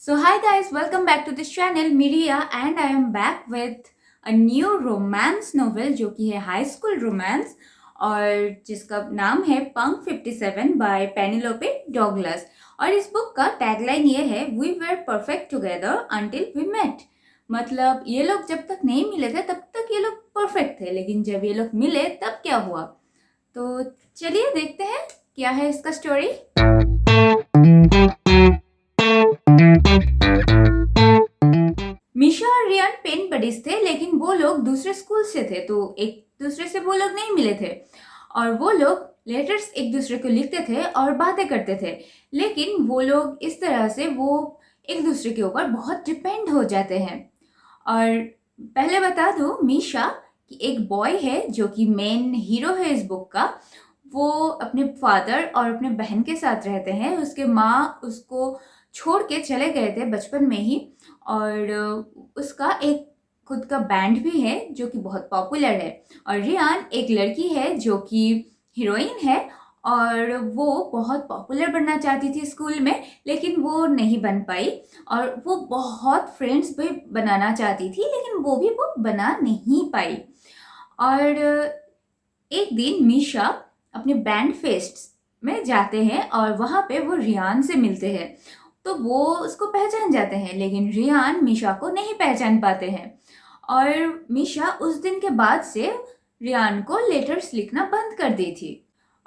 So, hi guys, welcome back to this channel, Miria, and I am back with a new romance novel जो कि है high school romance और जिसका नाम है पंक 57 बाय पेनिलोपे डॉगलस। और इस बुक का टैगलाइन ये है, we were perfect together until we met. मतलब ये लोग जब तक नहीं मिले थे तब तक ये लोग परफेक्ट थे, लेकिन जब ये लोग मिले तब क्या हुआ। तो चलिए देखते हैं क्या है इसका स्टोरी। मीशा और रियान पेन बडीज थे, लेकिन वो लोग दूसरे स्कूल से थे, तो एक दूसरे से वो लोग नहीं मिले थे। और वो लोग लेटर्स एक दूसरे को लिखते थे और बातें करते थे, लेकिन वो लोग इस तरह से वो एक दूसरे के ऊपर बहुत डिपेंड हो जाते हैं। और पहले बता दूं, मीशा कि एक बॉय है जो कि मेन हीरो है इस बुक का। वो अपने फादर और अपने बहन के साथ रहते हैं। उसके माँ उसको छोड़ के चले गए थे बचपन में ही। और उसका एक खुद का बैंड भी है जो कि बहुत पॉपुलर है। और रियान एक लड़की है जो कि हीरोइन है और वो बहुत पॉपुलर बनना चाहती थी स्कूल में, लेकिन वो नहीं बन पाई। और वो बहुत फ्रेंड्स भी बनाना चाहती थी, लेकिन वो बना नहीं पाई। और एक दिन मीशा अपने बैंड फेस्ट में जाते हैं और वहाँ पे वो रियान से मिलते हैं। तो वो उसको पहचान जाते हैं, लेकिन रियान मीशा को नहीं पहचान पाते हैं। और मीशा उस दिन के बाद से रियान को लेटर्स लिखना बंद कर दी थी।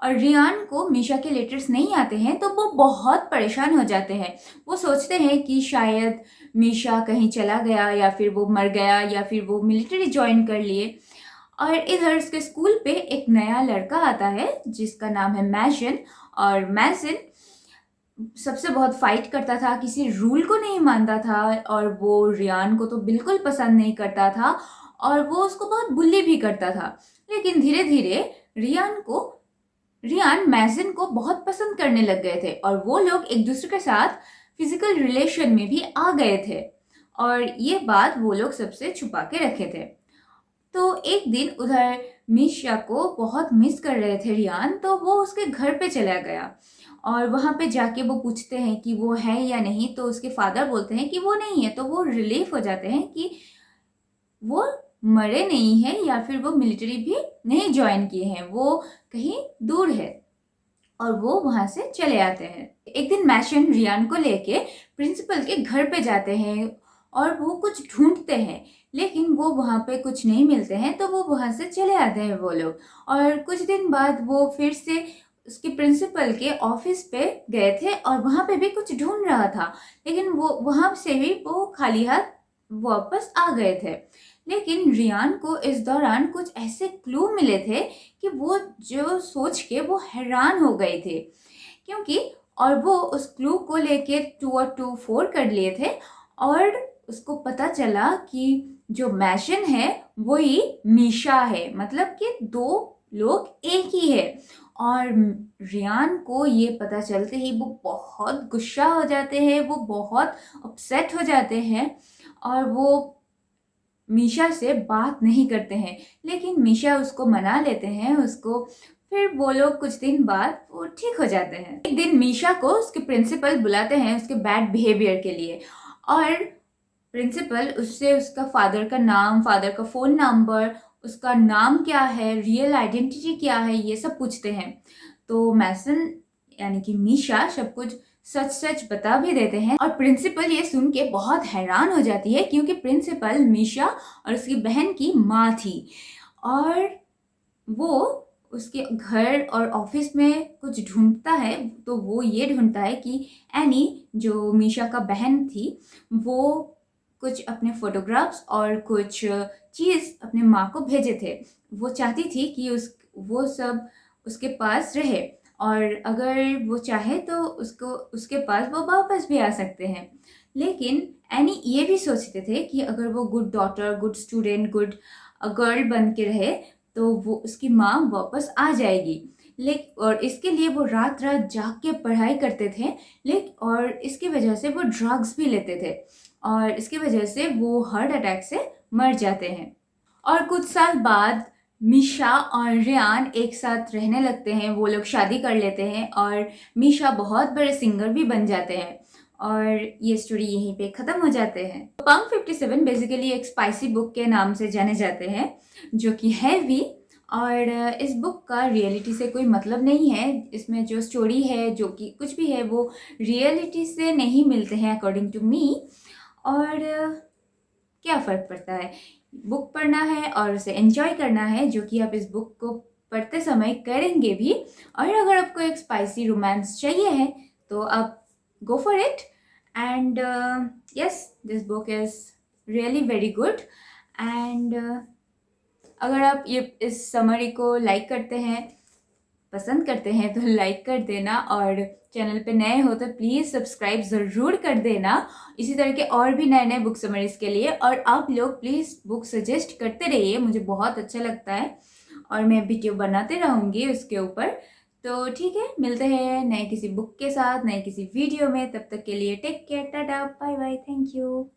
और रियान को मीशा के लेटर्स नहीं आते हैं तो वो बहुत परेशान हो जाते हैं। वो सोचते हैं कि शायद मीशा कहीं चला गया, या फिर वो मर गया, या फिर वो मिलिट्री ज्वाइन कर लिए। और इधर उसके स्कूल पे एक नया लड़का आता है जिसका नाम है मैजन। और मैजन सबसे बहुत फाइट करता था, किसी रूल को नहीं मानता था, और वो रियान को तो बिल्कुल पसंद नहीं करता था और वो उसको बहुत बुल्ली भी करता था। लेकिन धीरे धीरे रियान मैजन को बहुत पसंद करने लग गए थे और वो लोग एक दूसरे के साथ फिजिकल रिलेशन में भी आ गए थे। और ये बात वो लोग सबसे छुपा के रखे थे। तो एक दिन उधर मीशा को बहुत मिस कर रहे थे रियान, तो वो उसके घर पे चला गया। और वहाँ पे जाके वो पूछते हैं कि वो है या नहीं, तो उसके फादर बोलते हैं कि वो नहीं है। तो वो रिलीफ हो जाते हैं कि वो मरे नहीं है, या फिर वो मिलिट्री भी नहीं ज्वाइन किए हैं, वो कहीं दूर है। और वो वहाँ से चले आते हैं। एक दिन मैशन रियान को लेके प्रिंसिपल के घर पे जाते हैं और वो कुछ ढूंढते हैं, लेकिन वो वहाँ पे कुछ नहीं मिलते हैं, तो वो वहाँ से चले आते हैं वो लोग। और कुछ दिन बाद वो फिर से उसके प्रिंसिपल के ऑफिस पे गए थे और वहाँ पे भी कुछ ढूंढ रहा था, लेकिन वो वहाँ से भी वो खाली हाथ वापस आ गए थे। लेकिन रियान को इस दौरान कुछ ऐसे क्लू मिले थे कि वो जो सोच के वो हैरान हो गए थे, क्योंकि और वो उस क्लू को लेके 2 और 2 4 कर लिए थे। और उसको पता चला कि जो मैशन है वही मीशा है, मतलब कि दो लोग एक ही है। और रियान को ये पता चलते ही वो बहुत गुस्सा हो जाते हैं, वो बहुत अपसेट हो जाते हैं और वो मीशा से बात नहीं करते हैं। लेकिन मीशा उसको मना लेते हैं उसको। फिर वो लोग कुछ दिन बाद वो ठीक हो जाते हैं। एक दिन मीशा को उसके प्रिंसिपल बुलाते हैं उसके बैड बिहेवियर के लिए। और प्रिंसिपल उससे उसका फादर का नाम, फादर का फ़ोन नंबर, उसका नाम क्या है, रियल आइडेंटिटी क्या है, ये सब पूछते हैं। तो मैसन यानी कि मीशा सब कुछ सच सच बता भी देते हैं। और प्रिंसिपल ये सुन के बहुत हैरान हो जाती है, क्योंकि प्रिंसिपल मीशा और उसकी बहन की माँ थी। और वो उसके घर और ऑफिस में कुछ ढूंढता है, तो वो ये ढूंढता है कि एनी जो मीशा का बहन थी, वो कुछ अपने फोटोग्राफ्स और कुछ चीज़ अपने माँ को भेजे थे। वो चाहती थी कि वो सब उसके पास रहे, और अगर वो चाहे तो उसके पास वो वापस भी आ सकते हैं। लेकिन एनी ये भी सोचते थे कि अगर वो good daughter, good student, good girl बन के रहे तो वो उसकी माँ वापस आ जाएगी। और इसके लिए वो रात रात जाग के पढ़ाई करते थे। और इसकी वजह से वो ड्रग्स भी लेते थे, और इसकी वजह से वो हार्ट अटैक से मर जाते हैं। और कुछ साल बाद मीशा और रियान एक साथ रहने लगते हैं, वो लोग शादी कर लेते हैं और मीशा बहुत बड़े सिंगर भी बन जाते हैं। और ये स्टोरी यहीं पे ख़त्म हो जाते हैं। पंक 57 बेसिकली एक स्पाइसी बुक के नाम से जाने जाते हैं, जो कि हैवी, और इस बुक का रियलिटी से कोई मतलब नहीं है। इसमें जो स्टोरी है, जो कि कुछ भी है, वो रियलिटी से नहीं मिलते हैं अकॉर्डिंग टू मी। और क्या फ़र्क पड़ता है, बुक पढ़ना है और उसे एंजॉय करना है, जो कि आप इस बुक को पढ़ते समय करेंगे भी। और अगर आपको एक स्पाइसी रोमांस चाहिए है तो आप go for it. And yes, this book is really very good. And अगर आप ये इस समरी को लाइक करते हैं, पसंद करते हैं, तो लाइक कर देना, और चैनल पे नए हो तो प्लीज़ सब्सक्राइब ज़रूर कर देना इसी तरह के और भी नए नए बुक समरीज़ के लिए। और आप लोग प्लीज़ बुक सजेस्ट करते रहिए, मुझे बहुत अच्छा लगता है और मैं वीडियो बनाते रहूँगी उसके ऊपर। तो ठीक है, मिलते हैं नए किसी बुक के साथ, नए किसी वीडियो में। तब तक के लिए take care, tata, bye bye, thank you.